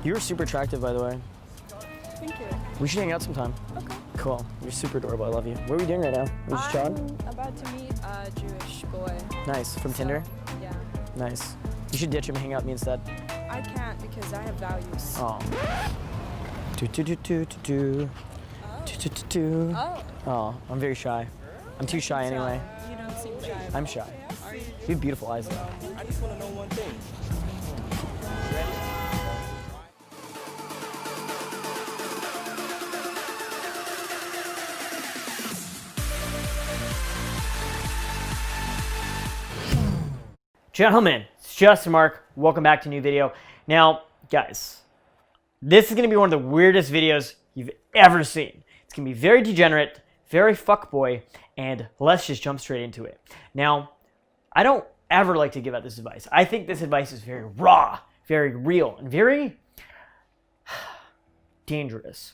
You're super attractive, by the way. Thank you. We should hang out sometime. Okay. Cool. You're super adorable. I love you. What are we doing right now? We're just chilling? I'm about to meet a Jewish boy. Nice. From Tinder? Yeah. Nice. You should ditch him and hang out with me instead. I can't because I have values. Oh. Do do do do do do. Do do do do. Oh. Oh, I'm very shy. I'm too shy anyway. You don't seem shy. I'm shy. You have beautiful eyes though. I just want to know one thing. Gentlemen, it's Justin Marc. Welcome back to a new video. Now, guys, this is going to be one of the weirdest videos you've ever seen. It's going to be very degenerate, very fuckboy, and let's just jump straight into it. Now, I don't ever like to give out this advice. I think this advice is very raw, very real, and very dangerous.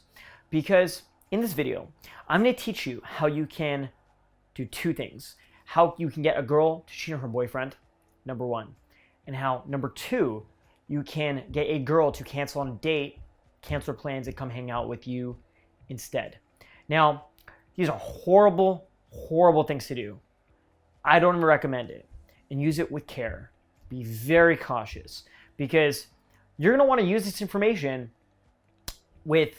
Because in this video, I'm going to teach you how you can do two things. How you can get a girl to cheat on her boyfriend, number one, and how, number two, you can get a girl to cancel on a date, cancel her plans, and come hang out with you instead. Now, these are horrible, horrible things to do. I don't even recommend it. And use it with care. Be very cautious because you're going to want to use this information with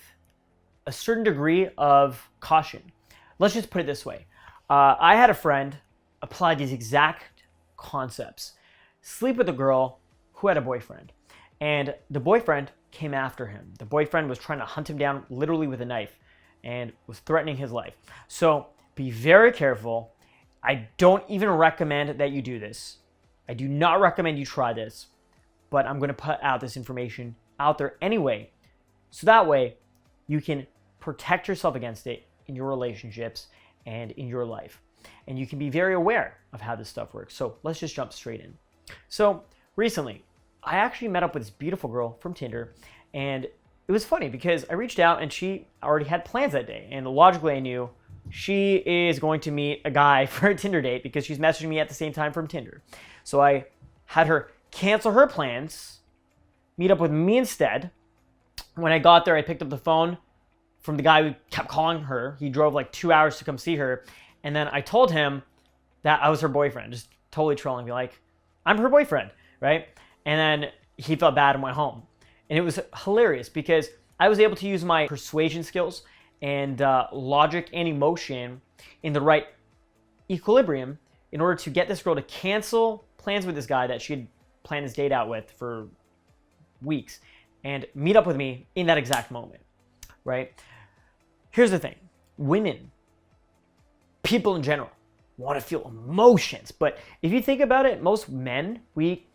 a certain degree of caution. Let's just put it this way. I had a friend apply these exact concepts. Sleep with a girl who had a boyfriend. And the boyfriend came after him. The boyfriend was trying to hunt him down literally with a knife and was threatening his life. So be very careful. I don't even recommend that you do this. I do not recommend you try this, but I'm going to put out this information out there anyway. So that way you can protect yourself against it in your relationships and in your life. And you can be very aware of how this stuff works. So let's just jump straight in. So recently, I actually met up with this beautiful girl from Tinder, and it was funny because I reached out and she already had plans that day. And logically I knew she is going to meet a guy for a Tinder date because she's messaging me at the same time from Tinder. So I had her cancel her plans, meet up with me instead. When I got there, I picked up the phone from the guy who kept calling her. He drove like 2 hours to come see her. And then I told him that I was her boyfriend, just totally trolling me like, I'm her boyfriend, right? And then he felt bad and went home. And it was hilarious because I was able to use my persuasion skills and logic and emotion in the right equilibrium in order to get this girl to cancel plans with this guy that she had planned this date out with for weeks and meet up with me in that exact moment, right? Here's the thing. Women, people in general, want to feel emotions. But if you think about it, most men, we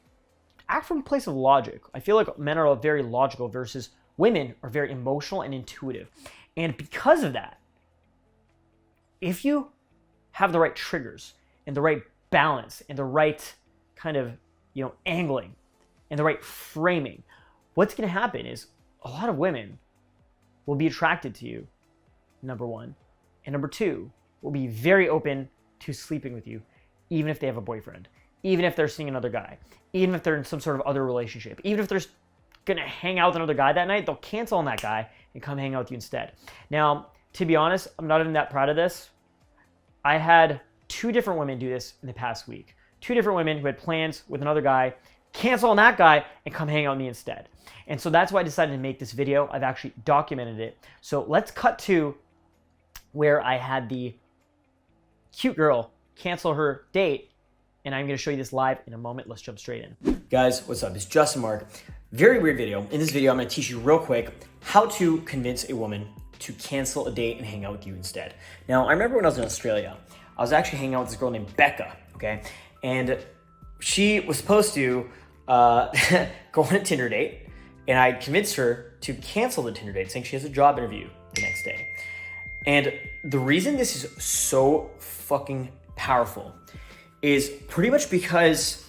act from a place of logic. I feel like men are very logical versus women are very emotional and intuitive. And because of that, if you have the right triggers and the right balance and the right kind of, angling and the right framing, what's going to happen is a lot of women will be attracted to you, number one. And number two, will be very open to sleeping with you, even if they have a boyfriend, even if they're seeing another guy, even if they're in some sort of other relationship, even if they're going to hang out with another guy that night, they'll cancel on that guy and come hang out with you instead. Now, to be honest, I'm not even that proud of this. I had 2 different women do this in the past week. 2 different women who had plans with another guy, cancel on that guy and come hang out with me instead. And so that's why I decided to make this video. I've actually documented it. So let's cut to where I had the cute girl cancel her date, and I'm going to show you this live in a moment. Let's jump straight in. Guys, what's up? It's Justin Marc. Very weird video. In this video, I'm going to teach you real quick how to convince a woman to cancel a date and hang out with you instead. Now, I remember when I was in Australia, I was actually hanging out with this girl named Becca, okay? And she was supposed to go on a Tinder date, and I convinced her to cancel the Tinder date, saying she has a job interview the next day. And the reason this is so fucking powerful is pretty much because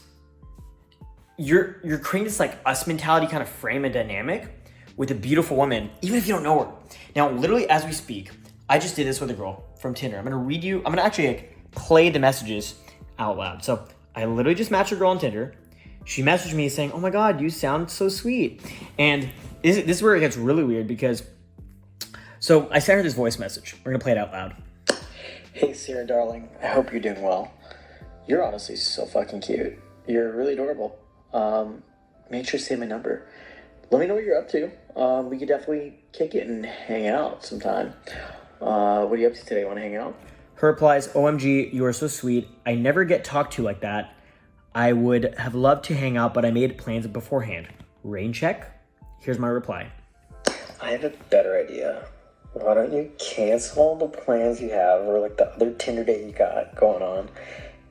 you're creating this like us mentality kind of frame and dynamic with a beautiful woman, even if you don't know her. Now, literally as we speak, I just did this with a girl from Tinder. I'm gonna actually play the messages out loud. So I literally just matched a girl on Tinder. She messaged me saying, "Oh my God, you sound so sweet." And this is where it gets really weird because, so I sent her this voice message. We're gonna play it out loud. Hey Sarah, darling. I hope you're doing well. You're honestly so fucking cute. You're really adorable. Make sure to save my number. Let me know what you're up to. We could definitely kick it and hang out sometime. What are you up to today? Want to hang out? Her replies, OMG, you are so sweet. I never get talked to like that. I would have loved to hang out, but I made plans beforehand. Rain check? Here's my reply. I have a better idea. Why don't you cancel the plans you have or like the other Tinder date you got going on?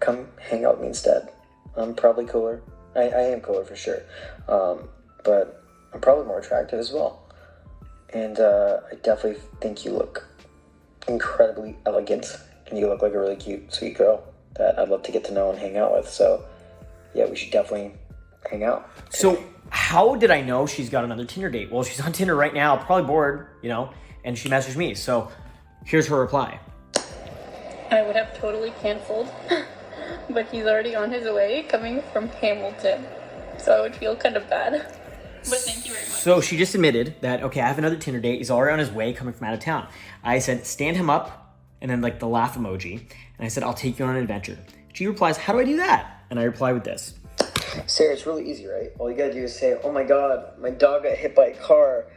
Come hang out with me instead. I'm probably cooler. I am cooler for sure. But I'm probably more attractive as well. And I definitely think you look incredibly elegant. And you look like a really cute, sweet girl that I'd love to get to know and hang out with. So yeah, we should definitely hang out. So how did I know she's got another Tinder date? Well, she's on Tinder right now, probably bored, you know, and she messaged me. So here's her reply. I would have totally canceled, but he's already on his way coming from Hamilton. So I would feel kind of bad. But thank you very much. So she just admitted that, okay, I have another Tinder date. He's already on his way coming from out of town. I said, stand him up, and then like the laugh emoji. And I said, I'll take you on an adventure. She replies, how do I do that? And I reply with this. Sarah, it's really easy, right? All you gotta do is say, oh my god, my dog got hit by a car.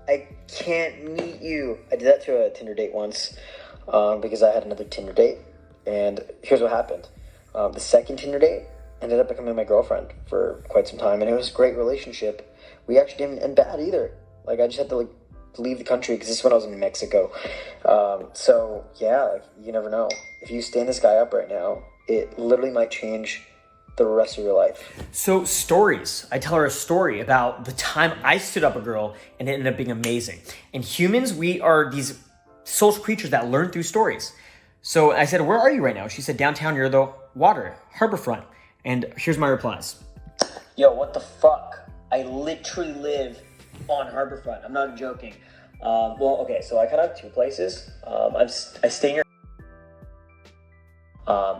I can't meet you. I did that to a Tinder date once because I had another Tinder date. And here's what happened. The second Tinder date ended up becoming my girlfriend for quite some time. And it was a great relationship. We actually didn't end bad either. Like, I just had to like leave the country because this is when I was in Mexico. So yeah, like, you never know. If you stand this guy up right now, it literally might change the rest of your life. So stories. I tell her a story about the time I stood up a girl and it ended up being amazing. And humans, we are these social creatures that learn through stories. So I said, where are you right now? She said, downtown near the water, Harborfront. And here's my replies. Yo, what the fuck? I literally live on Harborfront. I'm not joking. Well, okay, so I kind of have two places. I stay near.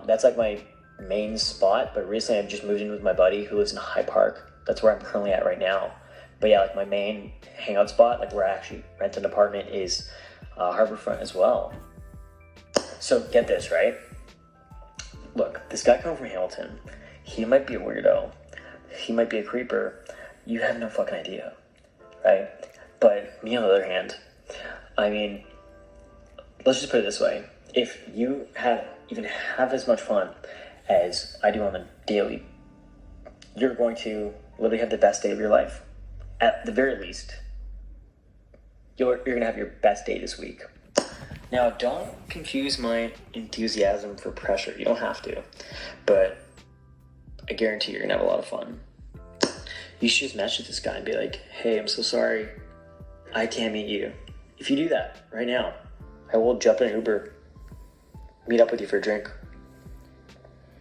That's like my main spot, but recently I've just moved in with my buddy who lives in Hyde Park. That's where I'm currently at right now. But yeah, like my main hangout spot, like where I actually rent an apartment, is Harborfront as well. So get this, right? Look, this guy coming from Hamilton, he might be a weirdo. He might be a creeper. You have no fucking idea, right? But me on the other hand, I mean, let's just put it this way. If you even have as much fun as I do on the daily, you're going to literally have the best day of your life. At the very least, you're going to have your best day this week. Now, don't confuse my enthusiasm for pressure. You don't have to. But I guarantee you're going to have a lot of fun. You should just message this guy and be like, hey, I'm so sorry. I can't meet you. If you do that right now, I will jump in an Uber, meet up with you for a drink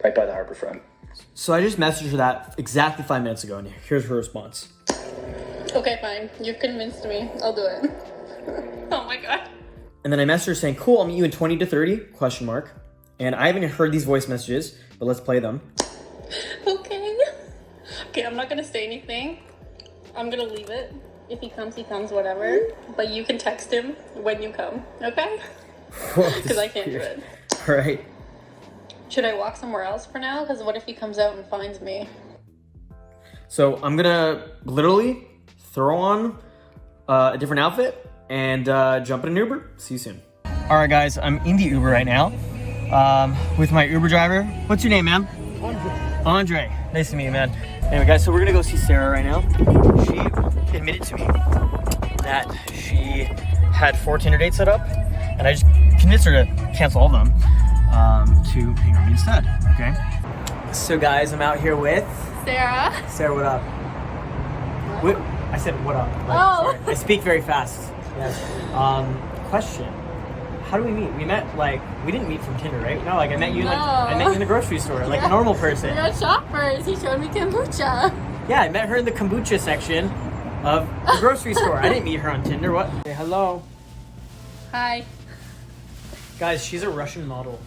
right by the Harborfront. So I just messaged her that exactly 5 minutes ago, and here's her response. Okay, fine. You've convinced me. I'll do it. Oh my god. And then I messaged her saying, cool, I'll meet you in 20 to 30, question mark. And I haven't heard these voice messages, but let's play them. Okay. Okay, I'm not gonna say anything. I'm gonna leave it. If he comes, whatever. But you can text him when you come, okay? Because I can't do it. All right. Should I walk somewhere else for now? Because what if he comes out and finds me? So I'm gonna literally throw on a different outfit and jump in an Uber. See you soon. All right, guys, I'm in the Uber right now with my Uber driver. What's your name, ma'am? Andre. Nice to meet you, man. Anyway, guys, so we're gonna go see Sarah right now. She admitted to me that she had 4 Tinder dates set up, and I just convinced her to cancel all of them to hang on me instead, okay? So guys, I'm out here with Sarah. Sarah, what up? What? I said what up. Like, Oh. sorry. I speak very fast. Yes. Question. How do we meet? We didn't meet from Tinder, right? No, like I met you in the grocery store, like a normal person. We're at Shoppers. He showed me kombucha. Yeah, I met her in the kombucha section of the grocery store. I didn't meet her on Tinder. What? Say hello. Hi. Guys, she's a Russian model.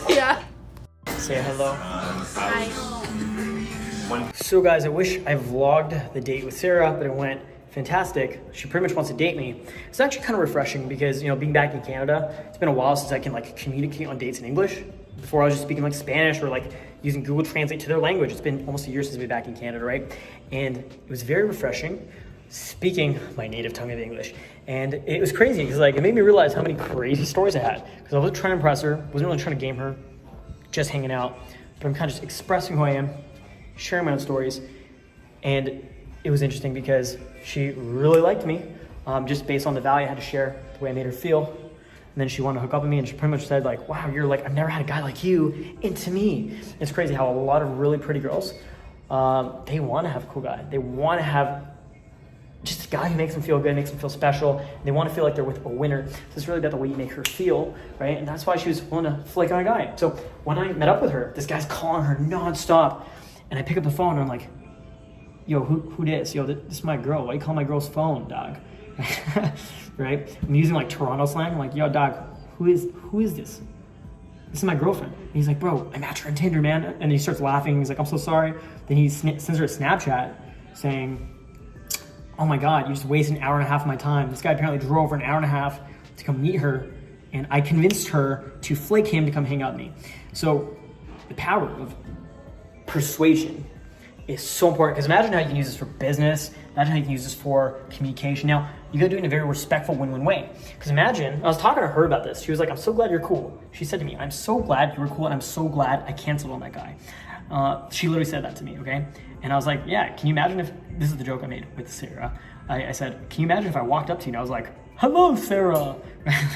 Yeah. Say hello. Hi. So guys, I wish I vlogged the date with Sarah, but it went fantastic. She pretty much wants to date me. It's actually kind of refreshing because, you know, being back in Canada, it's been a while since I can like communicate on dates in English. Before I was just speaking like Spanish or like using Google Translate to their language. It's been almost a year since I've been back in Canada, right? And it was very refreshing speaking my native tongue of English. And it was crazy because like it made me realize how many crazy stories I had. Because I wasn't trying to impress her, wasn't really trying to game her, just hanging out. But I'm kind of just expressing who I am, sharing my own stories. And it was interesting because she really liked me, just based on the value I had to share, the way I made her feel. And then she wanted to hook up with me, and she pretty much said like, wow, you're like, I've never had a guy like you into me. It's crazy how a lot of really pretty girls, they want to have a cool guy. They want to have just a guy who makes them feel good, makes them feel special. And they want to feel like they're with a winner. So it's really about the way you make her feel, right? And that's why she was willing to flake on a guy. So when I met up with her, this guy's calling her nonstop. And I pick up the phone, and I'm like, yo, who this? Yo, this is my girl. Why you call my girl's phone, dog? Right? I'm using like Toronto slang. I'm like, yo, dog, who is this? This is my girlfriend. And he's like, bro, I matched her on Tinder, man. And he starts laughing. He's like, I'm so sorry. Then he sends her a Snapchat saying, oh my God, you just wasted an hour and a half of my time. This guy apparently drove for an hour and a half to come meet her. And I convinced her to flake him to come hang out with me. So the power of persuasion is so important, because imagine how you can use this for business. Imagine how you can use this for communication. Now, you gotta do it in a very respectful win-win way. Because imagine, I was talking to her about this. She was like, I'm so glad you're cool. She said to me, I'm so glad you were cool, and I'm so glad I canceled on that guy. She literally said that to me, okay? And I was like, yeah, can you imagine if, this is the joke I made with Sarah. I said, can you imagine if I walked up to you and I was like, hello, Sarah.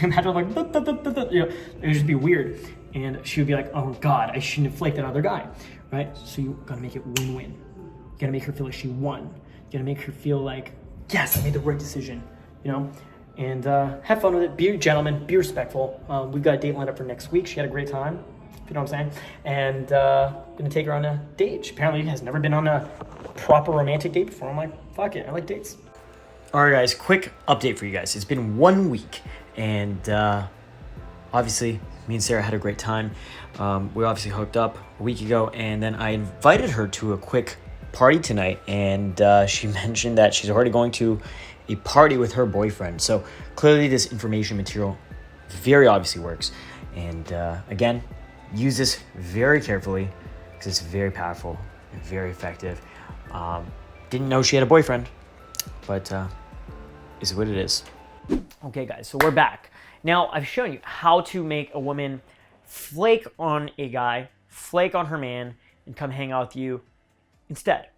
Imagine like, da, da, da, da, da. You know, it would just be weird. And she would be like, oh God, I shouldn't have flaked that other guy, right? So you gotta make it win-win. You gotta make her feel like she won. You gotta make her feel like, yes, I made the right decision, you know? And have fun with it. Be a gentleman, be respectful. We've got a date lined up for next week. She had a great time, if you know what I'm saying. And gonna take her on a date. She apparently has never been on a proper romantic date before. I'm like, fuck it, I like dates. All right, guys, quick update for you guys. It's been 1 week, and obviously, me and Sarah had a great time. We obviously hooked up a week ago, and then I invited her to a quick party tonight, and she mentioned that she's already going to a party with her boyfriend. So clearly this information material very obviously works. And again, use this very carefully because it's very powerful and very effective. Didn't know she had a boyfriend, but is what it is. Okay, guys, so we're back. Now, I've shown you how to make a woman flake on a guy, flake on her man, and come hang out with you instead.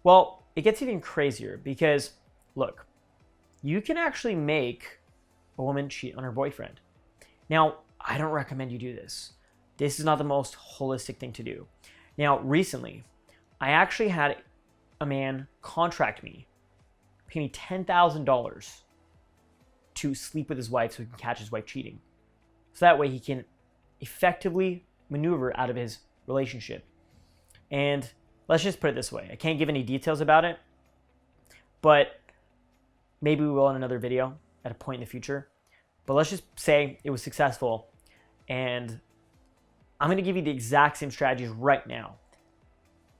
Well, it gets even crazier because, look, you can actually make a woman cheat on her boyfriend. Now, I don't recommend you do this. This is not the most holistic thing to do. Now, recently, I actually had a man contract me, pay me $10,000 to sleep with his wife so he can catch his wife cheating. So that way he can effectively maneuver out of his relationship. And let's just put it this way. I can't give any details about it, but maybe we will in another video at a point in the future. But let's just say it was successful, and I'm going to give you the exact same strategies right now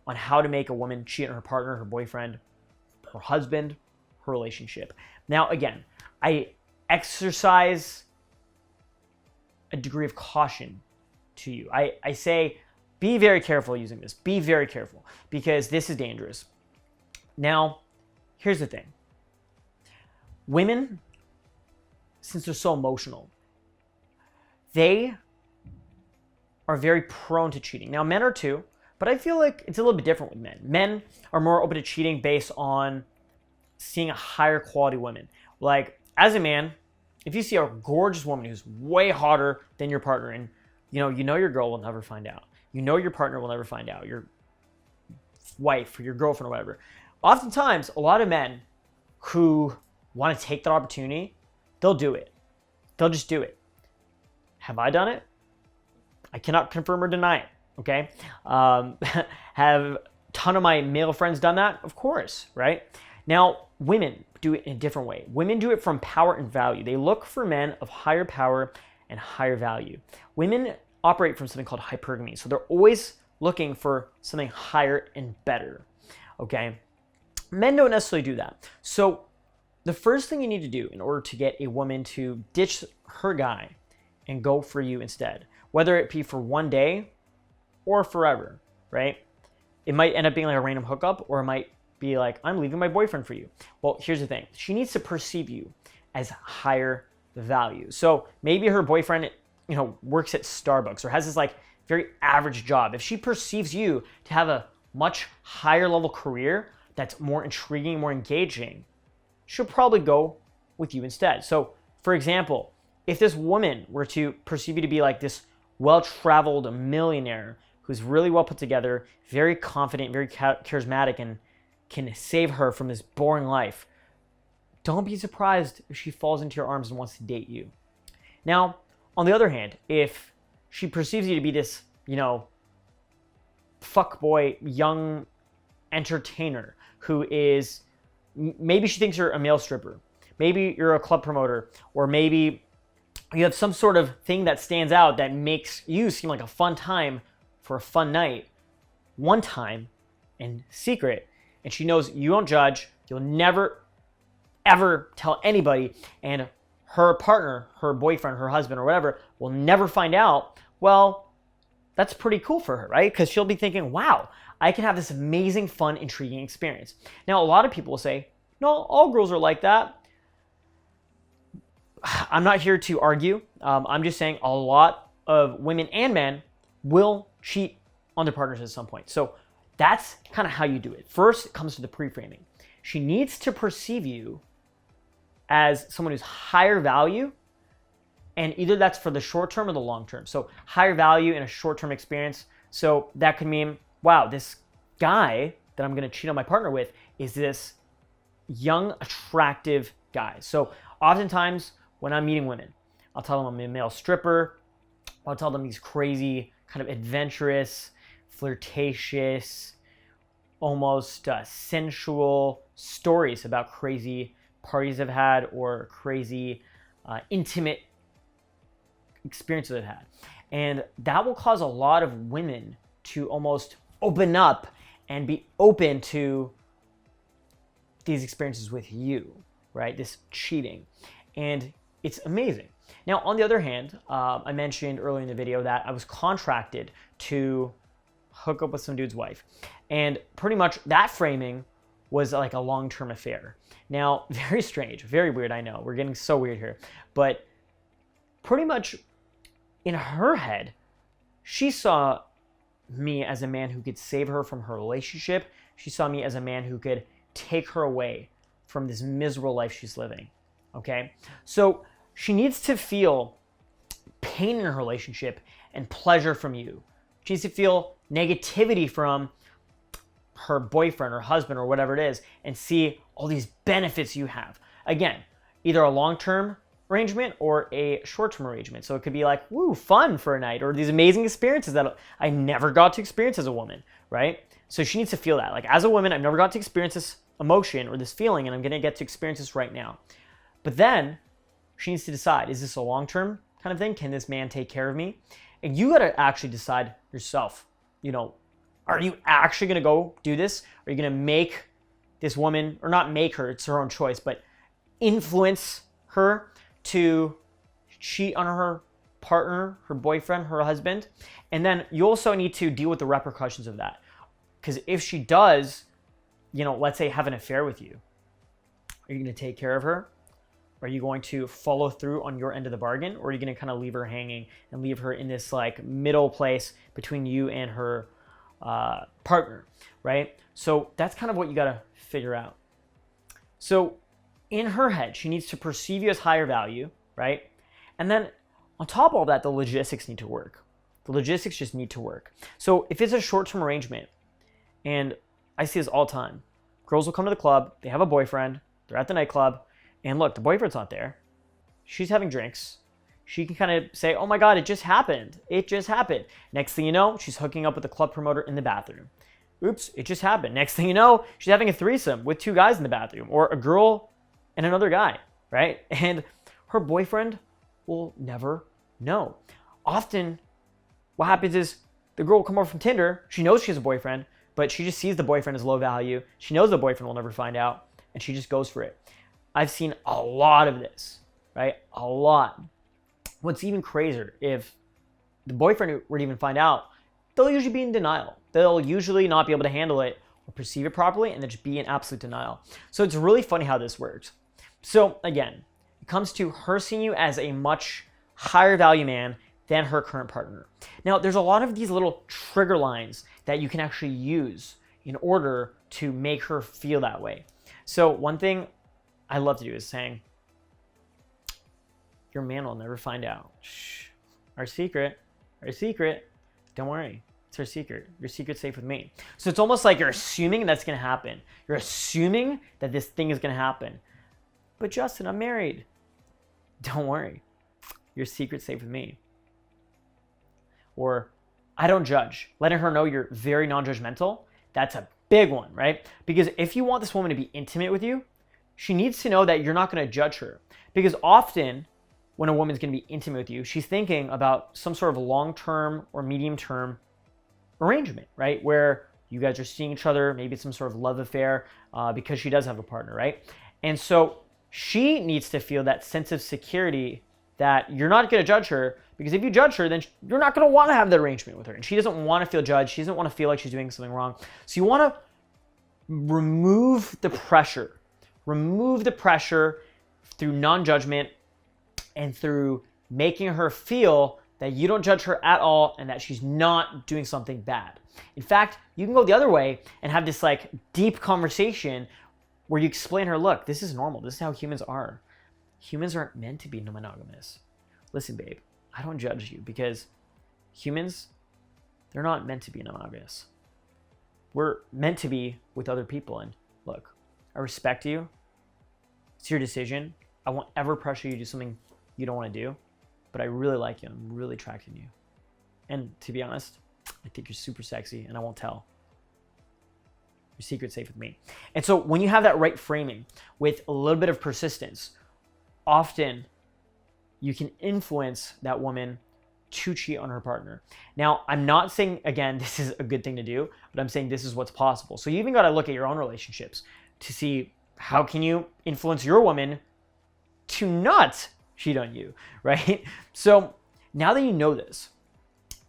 on how to make a woman cheat on her partner, her boyfriend, her husband, her relationship. Now, again, I exercise a degree of caution to you. I say, be very careful using this. Be very careful because this is dangerous. Now, here's the thing. Women, since they're so emotional, they are very prone to cheating. Now, men are too, but I feel like it's a little bit different with men. Men are more open to cheating based on seeing a higher quality woman. Like, as a man, if you see a gorgeous woman who's way hotter than your partner, and you know your girl will never find out. You know your partner will never find out. Your wife or your girlfriend or whatever. Oftentimes, a lot of men who want to take that opportunity, they'll do it. They'll just do it. Have I done it? I cannot confirm or deny it, okay? Have a ton of my male friends done that? Of course, right? Now, women do it in a different way. Women do it from power and value. They look for men of higher power and higher value. Women operate from something called hypergamy. So they're always looking for something higher and better, okay? Men don't necessarily do that. So the first thing you need to do in order to get a woman to ditch her guy and go for you instead, whether it be for one day or forever, right? It might end up being like a random hookup, or it might be like, I'm leaving my boyfriend for you. Well, here's the thing. She needs to perceive you as higher value. So maybe her boyfriend, works at Starbucks or has this like very average job. If she perceives you to have a much higher level career that's more intriguing, more engaging, she'll probably go with you instead. So, for example, if this woman were to perceive you to be like this well-traveled millionaire who's really well put together, very confident, very charismatic, and can save her from this boring life, don't be surprised if she falls into your arms and wants to date you. Now, on the other hand, if she perceives you to be this, fuckboy young entertainer who is, maybe she thinks you're a male stripper, maybe you're a club promoter, or maybe you have some sort of thing that stands out that makes you seem like a fun time for a fun night, one time in secret, and she knows you don't judge, you'll never ever tell anybody, and her partner, her boyfriend, her husband, or whatever will never find out, well, that's pretty cool for her, right? Because she'll be thinking, wow, I can have this amazing, fun, intriguing experience. Now, a lot of people will say, no, all girls are like that. I'm not here to argue. I'm just saying a lot of women and men will cheat on their partners at some point. So that's kind of how you do it. First, it comes to the pre-framing. She needs to perceive you as someone who's higher value, and either that's for the short term or the long term. So higher value in a short term experience. So that could mean, wow, this guy that I'm going to cheat on my partner with is this young, attractive guy. So oftentimes when I'm meeting women, I'll tell them I'm a male stripper. I'll tell them these crazy, kind of adventurous, flirtatious, almost sensual stories about crazy parties I've had or crazy intimate experiences I've had. And that will cause a lot of women to almost open up and be open to these experiences with you, right? This cheating. And it's amazing. Now, on the other hand, I mentioned earlier in the video that I was contracted to hook up with some dude's wife. And pretty much that framing was like a long-term affair. Now, very strange, very weird, I know. We're getting so weird here. But pretty much in her head, she saw me as a man who could save her from her relationship. She saw me as a man who could take her away from this miserable life she's living, okay? So she needs to feel pain in her relationship and pleasure from you. She needs to feel negativity from her boyfriend or husband or whatever it is and see all these benefits you have. Again, either a long-term arrangement or a short-term arrangement. So it could be like, woo, fun for a night, or these amazing experiences that I never got to experience as a woman, right? So she needs to feel that. Like, as a woman, I've never got to experience this emotion or this feeling, and I'm going to get to experience this right now. But then she needs to decide, is this a long-term kind of thing? Can this man take care of me? And you got to actually decide yourself, are you actually going to go do this? Are you going to make this woman, or not make her, it's her own choice, but influence her to cheat on her partner, her boyfriend, her husband? And then you also need to deal with the repercussions of that. Because if she does, let's say have an affair with you, are you going to take care of her? Are you going to follow through on your end of the bargain? Or are you going to kind of leave her hanging and leave her in this like middle place between you and her partner, right? So that's kind of what you got to figure out. So in her head, she needs to perceive you as higher value, right? And then on top of all that, the logistics need to work. The logistics just need to work. So if it's a short-term arrangement, and I see this all the time, girls will come to the club, they have a boyfriend, they're at the nightclub, and look, the boyfriend's not there. She's having drinks. She can kind of say, oh my God, it just happened. It just happened. Next thing you know, she's hooking up with a club promoter in the bathroom. Oops, it just happened. Next thing you know, she's having a threesome with two guys in the bathroom, or a girl and another guy, right? And her boyfriend will never know. Often, what happens is the girl will come over from Tinder. She knows she has a boyfriend, but she just sees the boyfriend as low value. She knows the boyfriend will never find out, and she just goes for it. I've seen a lot of this, right? A lot. What's even crazier, if the boyfriend were to even find out, they'll usually be in denial. They'll usually not be able to handle it or perceive it properly, and they'll just be in absolute denial. So it's really funny how this works. So again, it comes to her seeing you as a much higher value man than her current partner. Now, there's a lot of these little trigger lines that you can actually use in order to make her feel that way. So one thing I love to do is saying, your man will never find out. Shh. Our secret. Don't worry. It's our secret. Your secret's safe with me. So it's almost like you're assuming that's going to happen. You're assuming that this thing is going to happen. But Justin, I'm married. Don't worry. Your secret's safe with me. Or, I don't judge. Letting her know you're very non-judgmental. That's a big one, right? Because if you want this woman to be intimate with you, she needs to know that you're not going to judge her. Because often, when a woman's going to be intimate with you, she's thinking about some sort of long-term or medium-term arrangement, right? Where you guys are seeing each other, maybe it's some sort of love affair, because she does have a partner, right? And so she needs to feel that sense of security that you're not going to judge her, because if you judge her, then you're not going to want to have the arrangement with her. And she doesn't want to feel judged. She doesn't want to feel like she's doing something wrong. So you want to remove the pressure. Remove the pressure through non-judgment and through making her feel that you don't judge her at all and that she's not doing something bad. In fact, you can go the other way and have this like deep conversation where you explain to her, look, this is normal. This is how humans are. Humans aren't meant to be monogamous. Listen, babe, I don't judge you because humans, they're not meant to be monogamous. We're meant to be with other people. And look, I respect you. It's your decision. I won't ever pressure you to do something you don't want to do, but I really like you. I'm really attracted to you. And to be honest, I think you're super sexy and I won't tell. Your secret's safe with me. And so when you have that right framing with a little bit of persistence, often you can influence that woman to cheat on her partner. Now, I'm not saying, again, this is a good thing to do, but I'm saying this is what's possible. So you even got to look at your own relationships to see how can you influence your woman to not cheat on you, right? So now that you know this,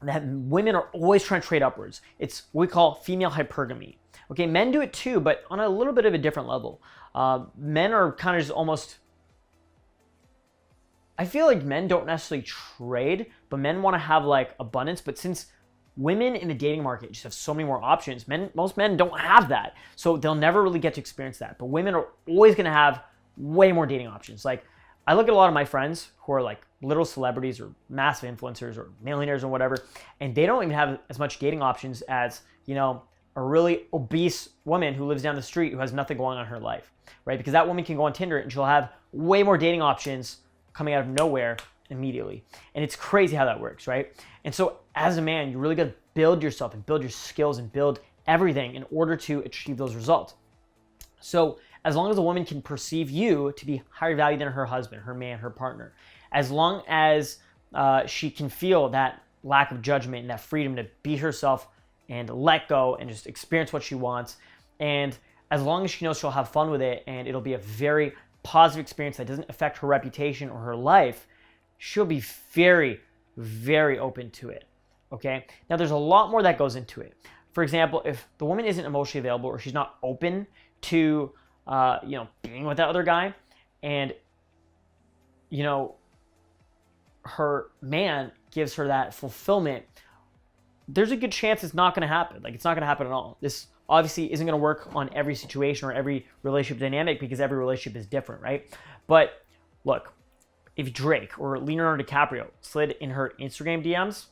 that women are always trying to trade upwards. It's what we call female hypergamy. Okay, men do it too, but on a little bit of a different level. Men are kind of just almost, I feel like men don't necessarily trade, but men want to have like abundance. But since women in the dating market just have so many more options, most men don't have that. So they'll never really get to experience that. But women are always going to have way more dating options. Like I look at a lot of my friends who are like little celebrities or massive influencers or millionaires or whatever, and they don't even have as much dating options as, you know, a really obese woman who lives down the street who has nothing going on in her life, right? Because that woman can go on Tinder and she'll have way more dating options coming out of nowhere immediately. And it's crazy how that works, right? And so as a man, you really got to build yourself and build your skills and build everything in order to achieve those results. So as long as a woman can perceive you to be higher value than her husband, her man, her partner, as long as she can feel that lack of judgment and that freedom to be herself and let go and just experience what she wants, and as long as she knows she'll have fun with it and it'll be a very positive experience that doesn't affect her reputation or her life, she'll be very, very open to it, okay? Now, there's a lot more that goes into it. For example, if the woman isn't emotionally available or she's not open to, being with that other guy, and, her man gives her that fulfillment, there's a good chance it's not going to happen. Like, it's not going to happen at all. This obviously isn't going to work on every situation or every relationship dynamic because every relationship is different, right? But look, if Drake or Leonardo DiCaprio slid in her Instagram DMs,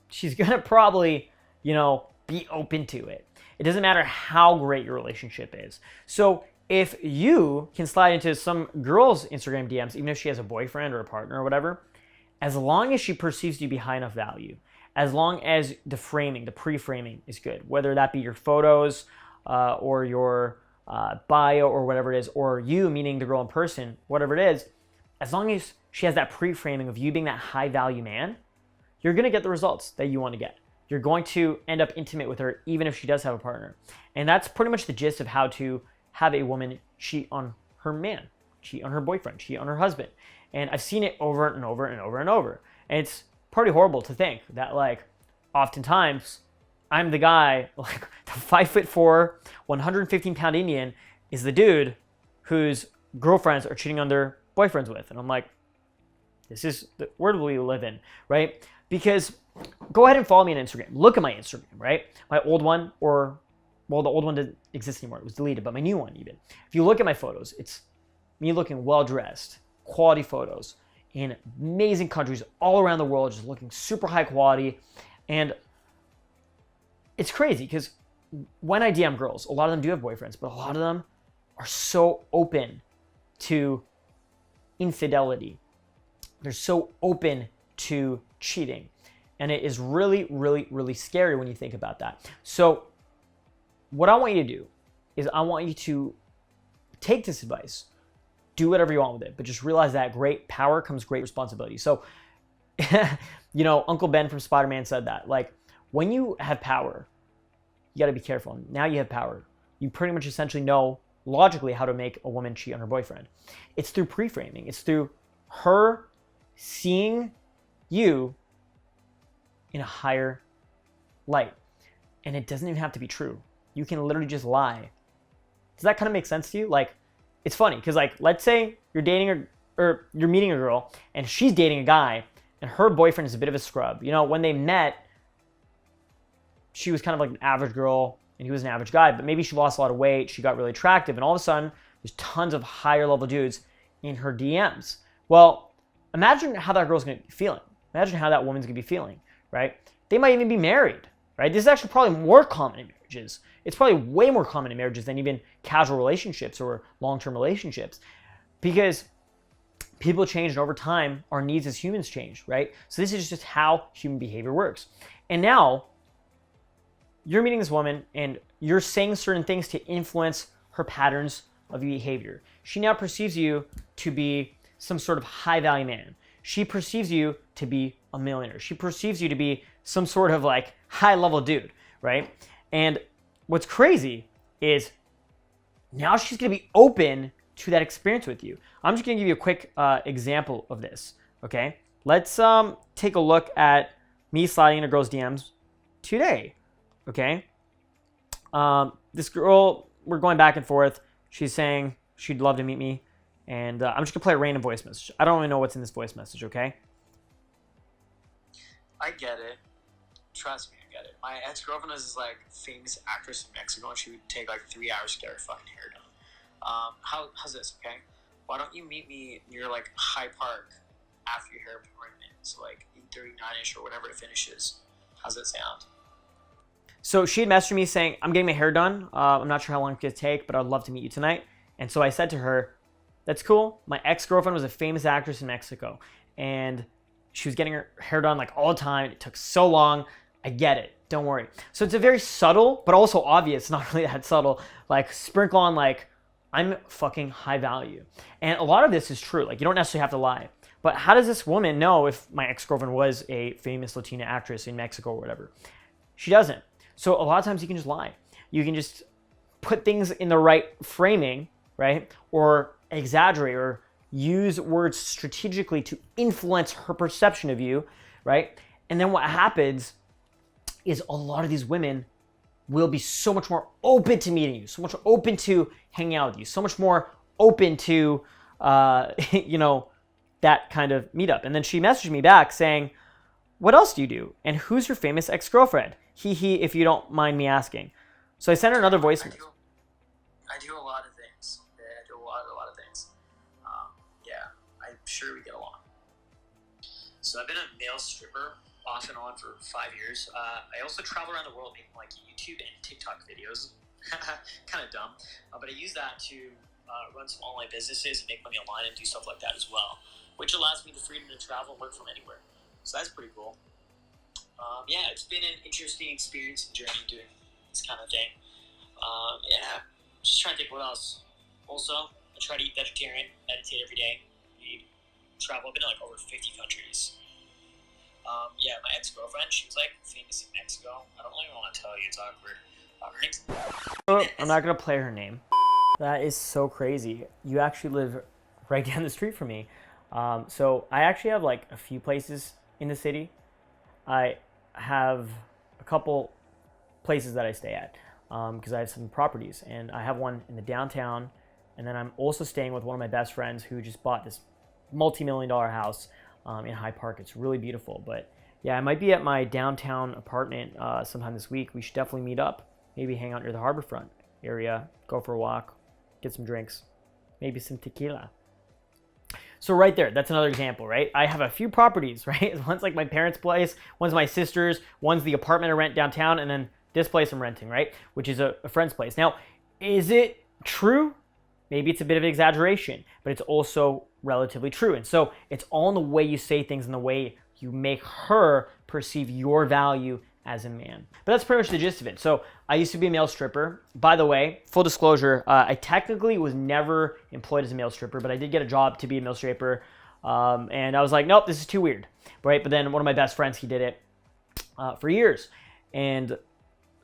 she's going to probably, be open to it. It doesn't matter how great your relationship is. So if you can slide into some girl's Instagram DMs, even if she has a boyfriend or a partner or whatever, as long as she perceives you to be high enough value, as long as the framing, the pre-framing is good, whether that be your photos or your bio or whatever it is, or you, meaning the girl in person, whatever it is, as long as she has that pre-framing of you being that high value man, you're going to get the results that you want to get. You're going to end up intimate with her even if she does have a partner. And that's pretty much the gist of how to have a woman cheat on her man, cheat on her boyfriend, cheat on her husband. And I've seen it over and over and over and over. And it's pretty horrible to think that, like, oftentimes I'm the guy, like the 5'4", 115-pound Indian is the dude whose girlfriends are cheating on their boyfriends with. And I'm like, this is the world we live in, right? Because go ahead and follow me on Instagram. Look at my Instagram, right? My old one, or, well, the old one didn't exist anymore. It was deleted, but my new one even. If you look at my photos, it's me looking well-dressed, quality photos in amazing countries all around the world, just looking super high quality. And it's crazy because when I DM girls, a lot of them do have boyfriends, but a lot of them are so open to infidelity. They're so open to cheating. And it is really, really, really scary when you think about that. So what I want you to do is I want you to take this advice, do whatever you want with it, but just realize that great power comes great responsibility. So, you know, Uncle Ben from Spider-Man said that, like, when you have power, you got to be careful. Now you have power. You pretty much essentially know logically how to make a woman cheat on her boyfriend. It's through pre-framing. It's through her seeing you in a higher light. And it doesn't even have to be true. You can literally just lie. Does that kind of make sense to you? Like, it's funny because, like, let's say you're dating or you're meeting a girl and she's dating a guy and her boyfriend is a bit of a scrub. You know, when they met, she was kind of like an average girl and he was an average guy, but maybe she lost a lot of weight, she got really attractive, and all of a sudden there's tons of higher level dudes in her DMs. Well, imagine how that girl's gonna be feeling. Imagine how that woman's gonna be feeling, right? They might even be married, right? This is actually probably more common in marriages. It's probably way more common in marriages than even casual relationships or long-term relationships, because people change, and over time our needs as humans change, right? So this is just how human behavior works. And now you're meeting this woman and you're saying certain things to influence her patterns of behavior. She now perceives you to be some sort of high value man. She perceives you to be a millionaire. She perceives you to be some sort of like high level dude, right? And what's crazy is now she's gonna be open to that experience with you. I'm just gonna give you a quick example of this, okay? Let's take a look at me sliding into girls' DMs today, okay? This girl, we're going back and forth. She's saying she'd love to meet me, and I'm just gonna play a random voice message. I don't even know what's in this voice message, okay? I get it. Trust me, I get it. My ex-girlfriend is this, like, famous actress in Mexico, and she would take, like, 3 hours to get her fucking hair done. How's this, okay? Why don't you meet me near, like, High Park after your hair appointment? So, like, 8:39-ish or whatever it finishes. How's that sound? So she had messaged me saying, I'm getting my hair done. I'm not sure how long it's going to take, but I'd love to meet you tonight. And so I said to her, that's cool. My ex-girlfriend was a famous actress in Mexico, and she was getting her hair done like all the time. It took so long. I get it. Don't worry. So it's a very subtle, but also obvious, not really that subtle, like sprinkle on like, I'm fucking high value. And a lot of this is true. Like, you don't necessarily have to lie. But how does this woman know if my ex-girlfriend was a famous Latina actress in Mexico or whatever? She doesn't. So a lot of times you can just lie. You can just put things in the right framing, right? Or exaggerate or use words strategically to influence her perception of you, right? And then what happens is a lot of these women will be so much more open to meeting you, so much open to hanging out with you, so much more open to, you know, that kind of meetup. And then she messaged me back saying, what else do you do? And who's your famous ex-girlfriend? He, if you don't mind me asking. So I sent her another voice message. I do a lot of things. Yeah, I do a lot of things. Yeah, I'm sure we get along. So I've been a male stripper off and on for 5 years. I also travel around the world making like YouTube and TikTok videos. Kind of dumb. But I use that to run some online businesses and make money online and do stuff like that as well, which allows me the freedom to travel and work from anywhere. So that's pretty cool. Yeah, it's been an interesting experience and journey doing this kind of thing. Yeah, just trying to think what else. Also, I try to eat vegetarian, meditate every day, read, travel. I've been to like over 50 countries. Yeah, my ex-girlfriend, she was like famous in Mexico. I don't even want to tell you, it's awkward. Her name's... I'm not going to play her name. That is so crazy. You actually live right down the street from me. So I actually have like a few places in the city. I have a couple places that I stay at because I have some properties, and I have one in the downtown, and then I'm also staying with one of my best friends who just bought this multi-million-dollar house in Hyde Park. It's really beautiful. But yeah, I might be at my downtown apartment sometime this week. We should definitely meet up, maybe hang out near the Harborfront area, go for a walk, get some drinks, maybe some tequila. So right there, that's another example, right? I have a few properties, right? One's like my parents' place, one's my sister's, one's the apartment I rent downtown, and then this place I'm renting, right? Which is a friend's place. Now, is it true? Maybe it's a bit of an exaggeration, but it's also relatively true. And so it's all in the way you say things and the way you make her perceive your value as a man. But that's pretty much the gist of it. So I used to be a male stripper. By the way, full disclosure, I technically was never employed as a male stripper, but I did get a job to be a male stripper. And I was like, nope, this is too weird, right? But then one of my best friends, he did it for years. And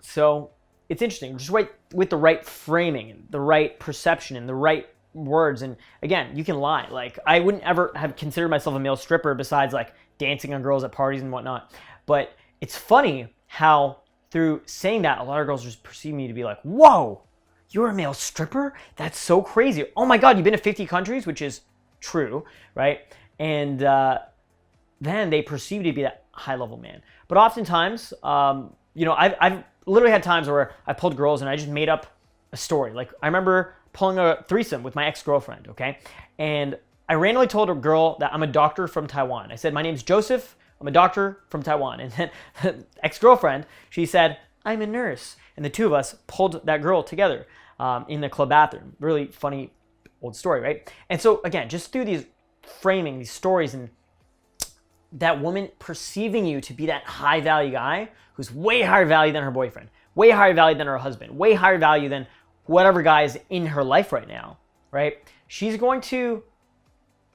so it's interesting, just right with the right framing, the right perception, and the right words. And again, you can lie. Like, I wouldn't ever have considered myself a male stripper besides like dancing on girls at parties and whatnot. But it's funny how through saying that, a lot of girls just perceive me to be like, whoa, you're a male stripper? That's so crazy. Oh my God, you've been to 50 countries, which is true, right? And then they perceive me to be that high level man. But oftentimes, I've literally had times where I pulled girls and I just made up a story. Like, I remember pulling a threesome with my ex-girlfriend, okay? And I randomly told a girl that I'm a doctor from Taiwan. I said, my name's Joseph. I'm a doctor from Taiwan. And then the ex-girlfriend, she said, I'm a nurse. And the two of us pulled that girl together in the club bathroom. Really funny old story, right? And so again, just through these framing, these stories, and that woman perceiving you to be that high value guy who's way higher value than her boyfriend, way higher value than her husband, way higher value than whatever guy is in her life right now, right? She's going to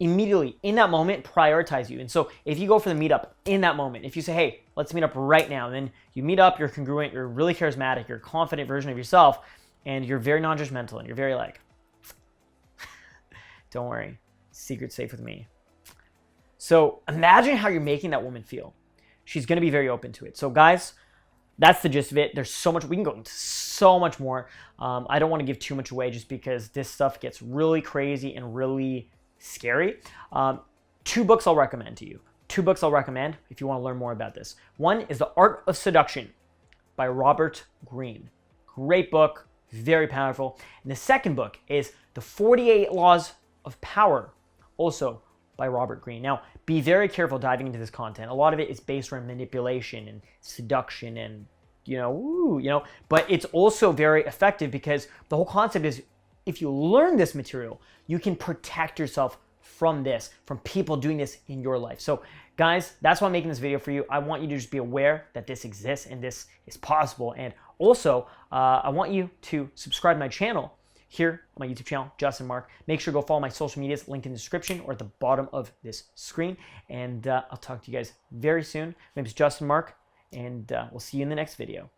immediately in that moment prioritize you. And so if you go for the meetup in that moment, if you say, hey, let's meet up right now, and then you meet up, you're congruent, you're really charismatic, you're a confident version of yourself, and you're very non-judgmental, and you're very like, don't worry, secret's safe with me. So imagine how you're making that woman feel. She's going to be very open to it. So guys, that's the gist of it. There's so much, we can go into so much more. I don't want to give too much away just because this stuff gets really crazy and really scary. 2 books I'll recommend to you. 2 books I'll recommend if you want to learn more about this. One is The Art of Seduction by Robert Greene. Great book, very powerful. And the second book is The 48 Laws of Power, also by Robert Greene. Now, be very careful diving into this content. A lot of it is based around manipulation and seduction and, but it's also very effective because the whole concept is if you learn this material, you can protect yourself from this, from people doing this in your life. So guys, that's why I'm making this video for you. I want you to just be aware that this exists and this is possible. And also, I want you to subscribe to my channel here on my YouTube channel, Justin Marc. Make sure to go follow my social medias, linked in the description or at the bottom of this screen. And I'll talk to you guys very soon. My name is Justin Marc, and we'll see you in the next video.